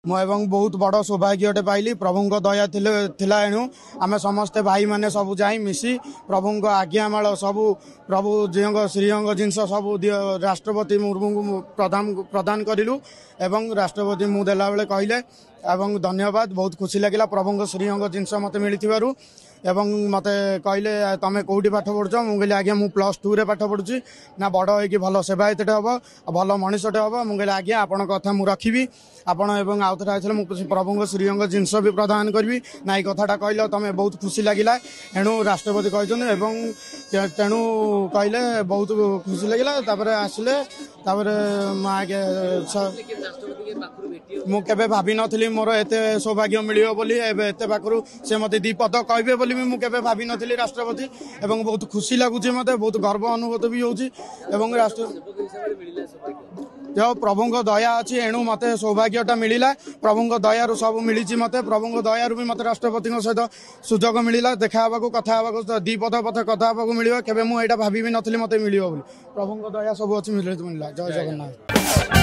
बहुत बड़ सौभाग्यटे पाइली प्रभु दया थिला एणु आम समस्ते भाई माने सब जाई मिसी प्रभु आज्ञामाल सब प्रभु जीव श्रीअंग जिनस सब राष्ट्रपति मुर्मू को प्रदान करूँ एवं राष्ट्रपति मुदेला बेले कहले एवं धन्यवाद बहुत खुशी लगे प्रभु श्रीअंग जिनस मत मिली एवं मत कहले तमें कौटी पाठ पढ़ुच मुझे आज्ञा मु +2 रे पाठ पढ़ुची ना बड़ हो भल सेवायतटे हम भल मनीषटे हम मुझे आज्ञा आपण कथा मुझे रखी आपण एवं आउ थे आए मुझे प्रभु श्रीअंग जिनस भी प्रदान करी ना ये कथाटा कहल तमें बहुत खुशी लगे एणु राष्ट्रपति कहते तेणु कहले बहुत खुशी लगे आसिले मुझे भावी नी मोर एत सौभाग्य मिलियो बोली एते पाखु से मत दी पद कहे बोली मुझे भावी नी राष्ट्रपति एवं बहुत खुशी लगुच मत बहुत गर्व अनुभूत भी होची एवं राष्ट्र प्रभु दया अच्छी एणु मत सौभाग्यटा मिलला प्रभु दयारू सब मिली मत प्रभु दयारू भी मत राष्ट्रपति सहित सुजोग मिलला देखा कथा दी पद पथ कथा मिले केवे मुझे भाभी भी नी मत मिल प्रभु दया सब अच्छी मिलला। जय जगन्नाथ।